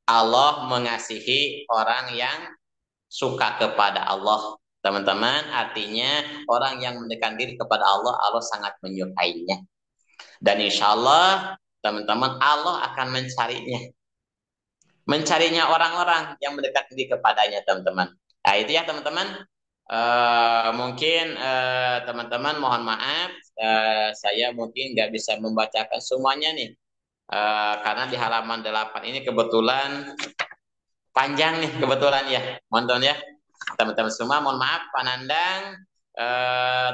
S1: Allah mengasihi orang yang suka kepada Allah. Teman-teman, artinya orang yang mendekatkan diri kepada Allah, Allah sangat menyukainya. Dan insya Allah, teman-teman, Allah akan mencarinya. Mencarinya orang-orang yang mendekat diri kepadanya, teman-teman. Nah, itu ya, teman-teman. Mungkin teman-teman mohon maaf, saya mungkin nggak bisa membacakan semuanya nih. Karena di halaman 8 ini kebetulan panjang nih, kebetulan ya. Mohon ya. Teman-teman semua mohon maaf, Pak Nandang.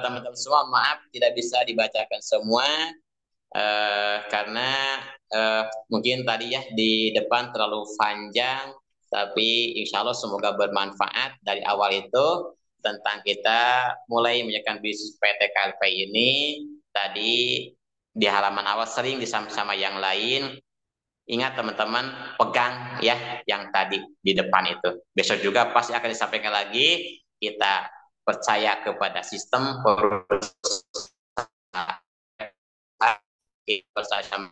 S1: Teman-teman semua mohon maaf tidak bisa dibacakan semua. Karena mungkin tadi ya di depan terlalu panjang, tapi insya Allah semoga bermanfaat. Dari awal itu tentang kita mulai menjalankan bisnis PT KLP ini, tadi di halaman awal sering disama-sama yang lain. Ingat teman-teman, pegang ya yang tadi di depan itu. Besok juga pasti akan disampaikan lagi. Kita percaya kepada sistem bersama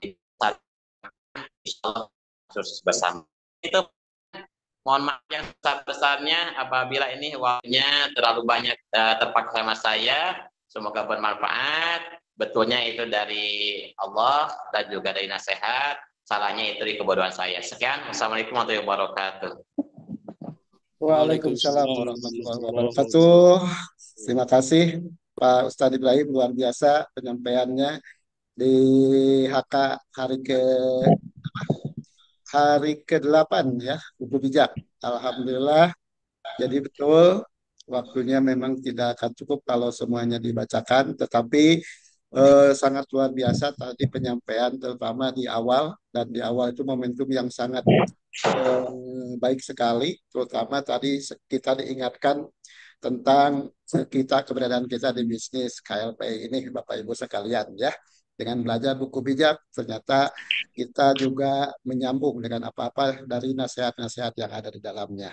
S1: terus bersama itu. Mohon maaf yang besar-besarnya apabila ini waktunya terlalu banyak terpakai sama saya. Semoga bermanfaat. Betulnya itu dari Allah dan juga dari nasihat. Salahnya itu di kebodohan saya. Sekian. Wassalamualaikum warahmatullahi wabarakatuh.
S2: Waalaikumsalam warahmatullahi wabarakatuh. Terima kasih Pak Ustadz Ibrahim, luar biasa penyampaiannya di HK hari ke-8 ya, buku bijak. Alhamdulillah. Jadi betul waktunya memang tidak akan cukup kalau semuanya dibacakan, tetapi sangat luar biasa tadi penyampaian terutama di awal, dan di awal itu momentum yang sangat baik sekali, terutama tadi kita diingatkan tentang keberadaan kita di bisnis KLP ini, Bapak Ibu sekalian ya. Dengan belajar buku bijak, ternyata kita juga menyambung dengan apa-apa dari nasihat-nasihat yang ada di dalamnya.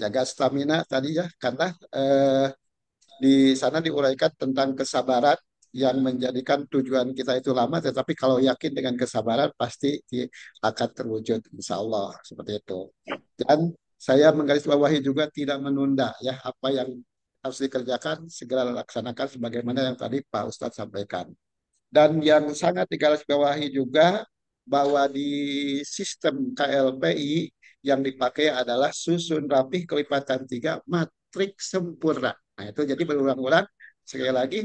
S2: Jaga stamina tadi ya, karena di sana diuraikan tentang kesabaran yang menjadikan tujuan kita itu lama, tetapi kalau yakin dengan kesabaran pasti akan terwujud, insya Allah seperti itu. Dan saya menggarisbawahi juga tidak menunda ya apa yang harus dikerjakan segera laksanakan sebagaimana yang tadi Pak Ustadz sampaikan. Dan yang sangat digarisbawahi juga bahwa di sistem KLPI yang dipakai adalah susun rapih kelipatan 3 matriks sempurna. Nah, itu jadi berulang-ulang sekali lagi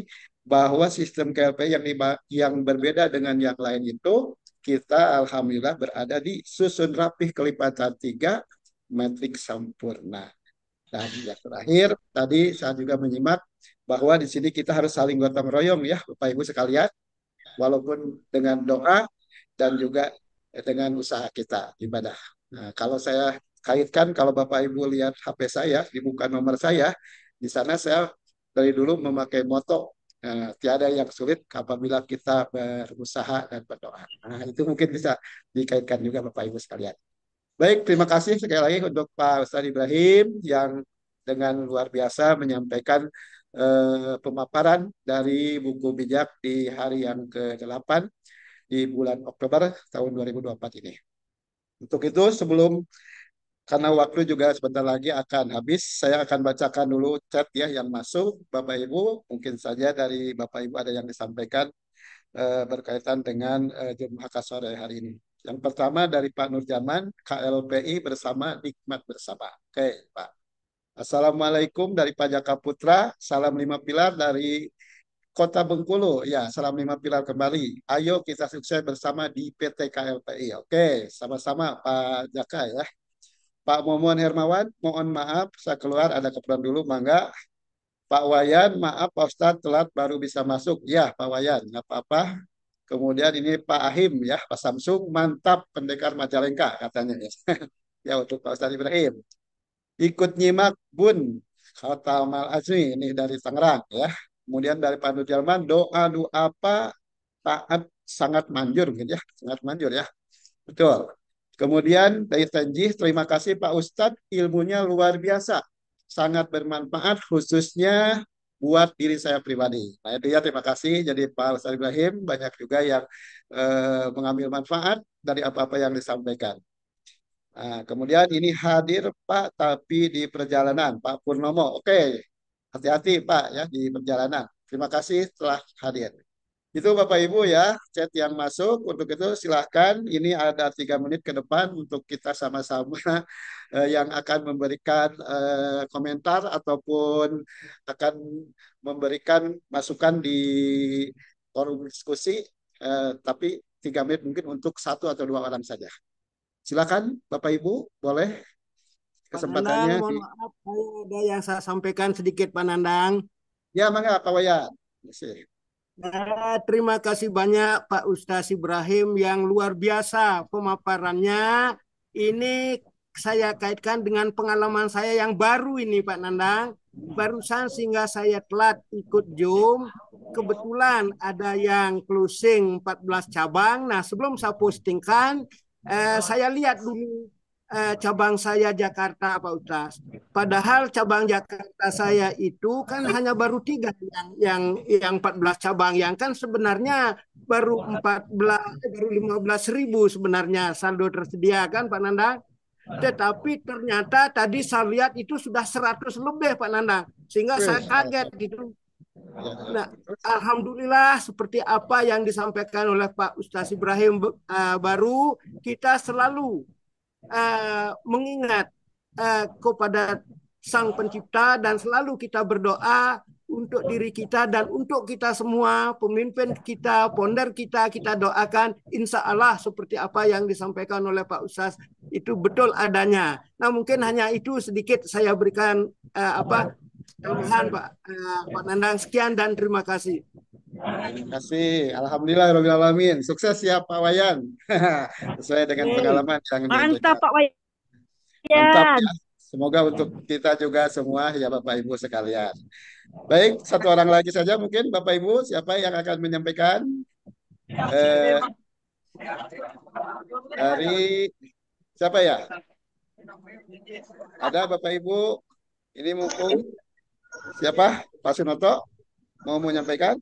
S2: bahwa sistem KLPI yang berbeda dengan yang lain itu kita alhamdulillah berada di susun rapih kelipatan 3 matriks sempurna. Dan yang terakhir tadi saya juga menyimak bahwa di sini kita harus saling gotong royong ya Bapak Ibu sekalian walaupun dengan doa dan juga dengan usaha kita ibadah. Nah, kalau saya kaitkan, kalau Bapak Ibu lihat HP saya, dibuka nomor saya, di sana saya dari dulu memakai moto tiada yang sulit apabila kita berusaha dan berdoa. Nah, itu mungkin bisa dikaitkan juga Bapak Ibu sekalian. Baik, terima kasih sekali lagi untuk Pak Ustadz Ibrahim yang dengan luar biasa menyampaikan pemaparan dari buku bijak di hari yang ke-8 di bulan Oktober tahun 2024 ini. Untuk itu, karena waktu juga sebentar lagi akan habis, saya akan bacakan dulu chat ya yang masuk, Bapak Ibu. Mungkin saja dari Bapak Ibu ada yang disampaikan berkaitan dengan Jumat sore hari ini. Yang pertama dari Pak Nurjaman, KLPI bersama nikmat bersama. Oke, Pak. Assalamualaikum dari Pak Jaka Putra, salam 5 pilar dari Kota Bengkulu. Ya, salam 5 pilar kembali. Ayo kita sukses bersama di PT KLPI. Oke, sama-sama Pak Jaka ya. Pak Momon Hermawan, mohon maaf saya keluar ada keperluan dulu, mangga. Pak Wayan, maaf Pak Ustadz telat baru bisa masuk. Ya, Pak Wayan, nggak apa-apa. Kemudian ini Pak Ahim ya, Pak Samsung, mantap pendekar Majalengka katanya ya. Ya untuk Pak Ustadz Ibrahim. Ikut nyimak Bun, kata Mal Azmi, ini dari Tangerang ya. Kemudian dari Pak Nurjalman, doa-doa apa taat sangat manjur gitu ya, sangat manjur ya. Betul. Kemudian dari Tenjih, terima kasih Pak Ustadz, ilmunya luar biasa. Sangat bermanfaat khususnya buat diri saya pribadi. Nah itu ya terima kasih. Jadi Pak Ustadz Ibrahim banyak juga yang mengambil manfaat dari apa-apa yang disampaikan. Nah, kemudian ini hadir Pak tapi di perjalanan Pak Purnomo. Oke, hati-hati Pak ya di perjalanan. Terima kasih telah hadir. Itu Bapak Ibu ya, chat yang masuk. Untuk itu silahkan, ini ada 3 menit ke depan untuk kita sama-sama yang akan memberikan komentar ataupun akan memberikan masukan di forum diskusi. Tapi 3 menit mungkin untuk 1 atau 2 orang saja. Silakan Bapak Ibu, boleh
S3: Pak Nandang,
S2: kesempatannya
S3: mohon
S2: di...
S3: maaf, ada yang saya sampaikan sedikit Pak Nandang.
S2: Ya, mangga Pak Wayan. Terima
S3: Terima kasih banyak Pak Ustaz Ibrahim yang luar biasa pemaparannya. Ini saya kaitkan dengan pengalaman saya yang baru ini Pak Nandang. Barusan sehingga saya telat ikut Zoom. Kebetulan ada yang closing 14 cabang. Nah sebelum saya postingkan, saya lihat dulu cabang saya Jakarta Pak Ustaz. Padahal cabang Jakarta saya itu kan hanya baru 3 yang 14 cabang yang kan sebenarnya baru 15.000 sebenarnya saldo tersedia kan Pak Nandang. Tetapi ternyata tadi saya lihat itu sudah 100 lebih Pak Nandang. Sehingga saya kaget gitu. Nah, alhamdulillah seperti apa yang disampaikan oleh Pak Ustaz Ibrahim baru kita selalu mengingat kepada Sang Pencipta dan selalu kita berdoa untuk diri kita dan untuk kita semua, pemimpin kita, founder kita, kita doakan insya Allah seperti apa yang disampaikan oleh Pak Ustaz itu betul adanya. Nah mungkin hanya itu sedikit saya berikan tambahan Pak Nandang. Sekian dan terima kasih.
S2: Terima kasih. Alhamdulillah Rabbil Alamin. Sukses ya Pak Wayan. Sesuai dengan pengalaman yang
S4: Mantap Pak Wayan.
S2: Mantap ya. Semoga untuk kita juga semua ya Bapak Ibu sekalian. Baik, 1 orang lagi saja mungkin Bapak Ibu. Siapa yang akan menyampaikan? Dari siapa ya? Ada Bapak Ibu? Ini mumpung siapa? Pak Sunoto mau menyampaikan?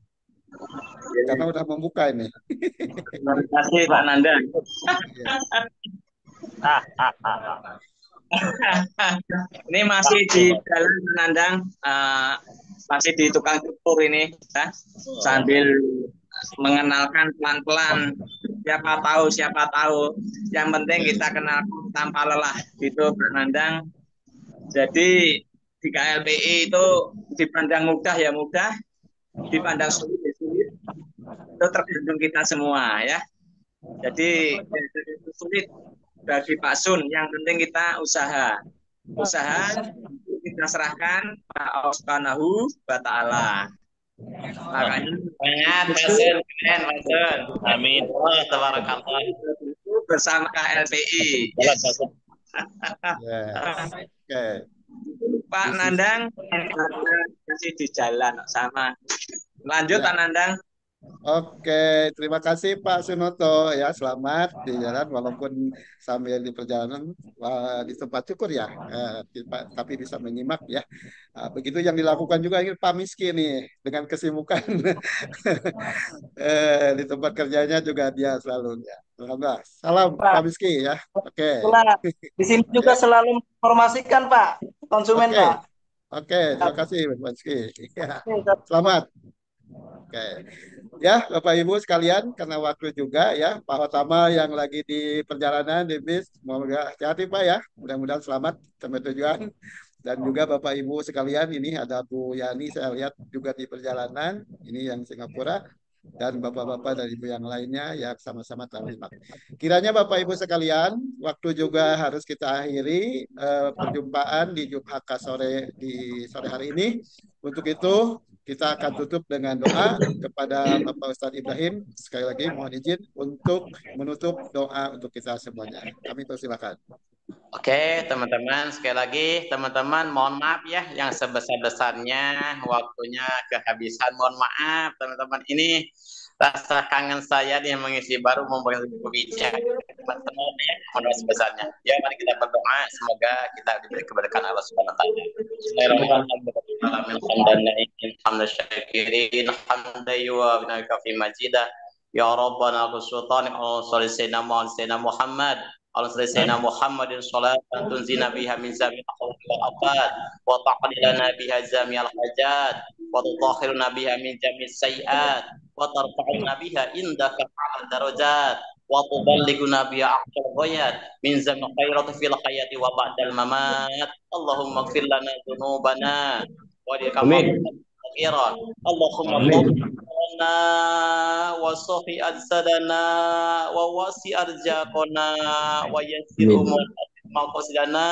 S2: Karena udah membuka ini.
S1: Terima kasih Pak Nanda.
S4: Ini masih di jalan Nandang, masih di tukang cukur ini, ya. Sambil mengenalkan pelan-pelan. Siapa tahu. Yang penting kita kenal tanpa lelah, gitu Pak Nandang. Jadi di KLPI itu dipandang mudah ya mudah, dipandang sulit ya sulit. Itu tergantung kita semua ya. Jadi itu sulit bagi Pak Sun. Yang penting kita usaha. Usaha kita serahkan Pak Allah Subhanahu wa Ta'ala. Makanya
S1: Semangat, Pak Sun. Keren, Pak Sun. Amin. Oh, tabarakallah.
S4: bersama KLPI.
S2: Yes. Oke.
S4: Pak Nandang masih di jalan sama. Lanjut Pak Nandang.
S2: Oke, terima kasih Pak Sunoto ya. Selamat di jalan walaupun sambil di perjalanan di tempat cukur ya, tapi bisa menyimak ya. Begitu yang dilakukan juga ini Pak Miski nih dengan kesibukan di tempat kerjanya juga dia selalu ya. Alhamdulillah. Salam Pak Miski ya. Oke.
S5: Di sini juga selalu menginformasikan Pak konsumen
S2: Oke.
S5: Pak.
S2: Oke, terima kasih Pak Miski. Ya. Selamat. Oke. Ya, Bapak Ibu sekalian, karena waktu juga ya, Pak Hotama yang lagi di perjalanan di bis, semoga hati-hati Pak ya, mudah-mudahan selamat sampai tujuan. Dan juga Bapak Ibu sekalian, ini ada Bu Yani, saya lihat juga di perjalanan, ini yang Singapura, dan Bapak-Bapak dan Ibu yang lainnya yang sama-sama terlibat. Kiranya Bapak Ibu sekalian, waktu juga harus kita akhiri perjumpaan di Jumhaka sore di sore hari ini. Untuk itu, kita akan tutup dengan doa kepada Bapak Ustadz Ibrahim. Sekali lagi mohon izin untuk menutup doa untuk kita semuanya. Kami persilakan.
S1: Oke, teman-teman, sekali lagi teman-teman mohon maaf ya yang sebesar-besarnya waktunya kehabisan. Mohon maaf teman-teman, ini rasa kangen saya nih mengisi baru memberikan buku bijak. Teman-teman ya, mohon maaf sebesarnya. Ya, mari kita berdoa semoga kita diberi keberkahan Allah Subhanahu wa taala. Ya Rabbana Sultan Muhammad على سيدنا محمد صلاة تنزينا بها من جميع الخوف والآفات وتقضي لنا بها جميع الحاجات وتطهرنا بها من جميع السيئات وترفعنا بها عندك أعلى الدرجات وتبلغنا بها أقصى الغايات من جميع الخيرات في الحياة وبعد الممات اللهم اغفر لنا ذنوبنا ولكما اللهم لنا وصفي أجسادنا وواسي أرزاقنا ويسر أمور مقاصدنا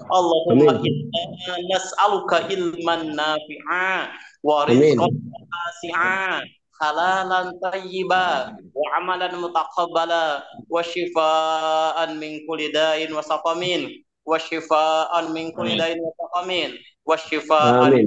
S1: اللهم إنا نسألك علما نافعا ورزقا واسعا حلالا طيبا وعملا متقبلا وشفاء من كل داء وسقم وشفاء من كل داء وسقم وشفاء من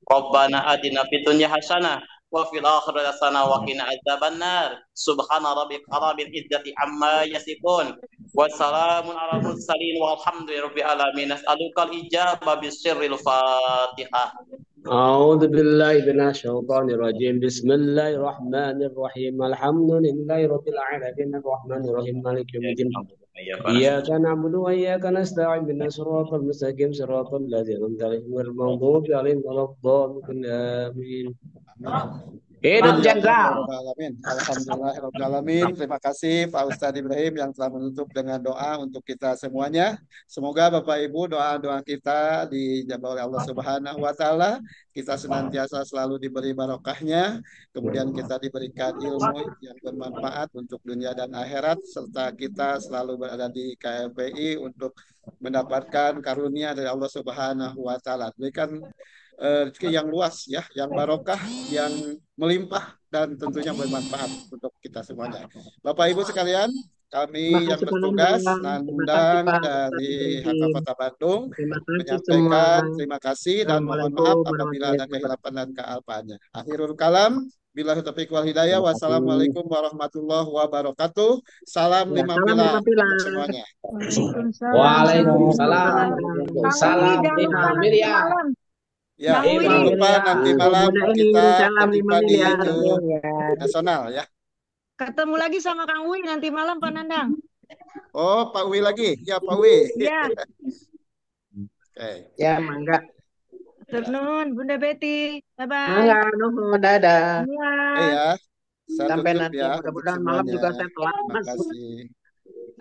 S1: ربنا آتنا في الدنيا حسنة وفي الآخرة حسنة وقنا عذاب النار سبحان ربك رب العزة عما يصفون وسلام على المرسلين والحمد لله رب العالمين نسألك الإجابة بالسر الفاتحة
S6: أعوذ بالله من الشيطان الرجيم بسم الله الرحمن الرحيم الحمد لله رب العالمين الرحمن الرحيم مالك يوم الدين إياك نعبد وإياك نستعين اهدنا الصراط المستقيم صراط الذين أنعمت عليهم غير المغضوب عليهم ولا الضالين آمين. Hidup jenderal.
S2: Alhamdulillahirrahmanirrahim. Terima kasih Pak Ustadz Ibrahim yang telah menutup dengan doa untuk kita semuanya. Semoga Bapak Ibu doa-doa kita dijabah oleh Allah Subhanahu wa taala. Kita senantiasa selalu diberi barokahnya. Kemudian kita diberikan ilmu yang bermanfaat untuk dunia dan akhirat. Serta kita selalu berada di KLPI untuk mendapatkan karunia dari Allah Subhanahu wa taala. Berikan rezeki yang luas ya, yang barokah, yang melimpah dan tentunya bermanfaat untuk kita semuanya. Bapak Ibu sekalian, kami yang bertugas Nandang dari HK Kota Bandung menyampaikan terima kasih dan mohon maaf apabila ada kehilapan dan kealpaannya. Akhirul kalam, billahi taufiq wal hidayah. Wassalamualaikum warahmatullahi wabarakatuh. Salam lima pilar untuk semuanya.
S6: Waalaikumsalam. Salam lima miliar.
S2: Ya, jangan lupa nanti malam kita berjumpa di YouTube nasional ya.
S7: Ketemu lagi sama Kang Uwi nanti malam Pak Nandang.
S2: Oh, Pak Wi lagi. Ya, Pak Wi.
S7: Ya,
S2: Oke.
S8: Ya, mangga.
S7: turun Bunda Betty. Bye-bye.
S8: Mangga, nuhun, dadah.
S7: Semua.
S2: Ya, saya
S8: Sampai
S2: tutup
S8: nanti
S2: ya untuk
S8: mudah-mudahan malam
S2: semuanya.
S8: juga saya telat
S2: Terima
S8: masuk.
S2: kasih.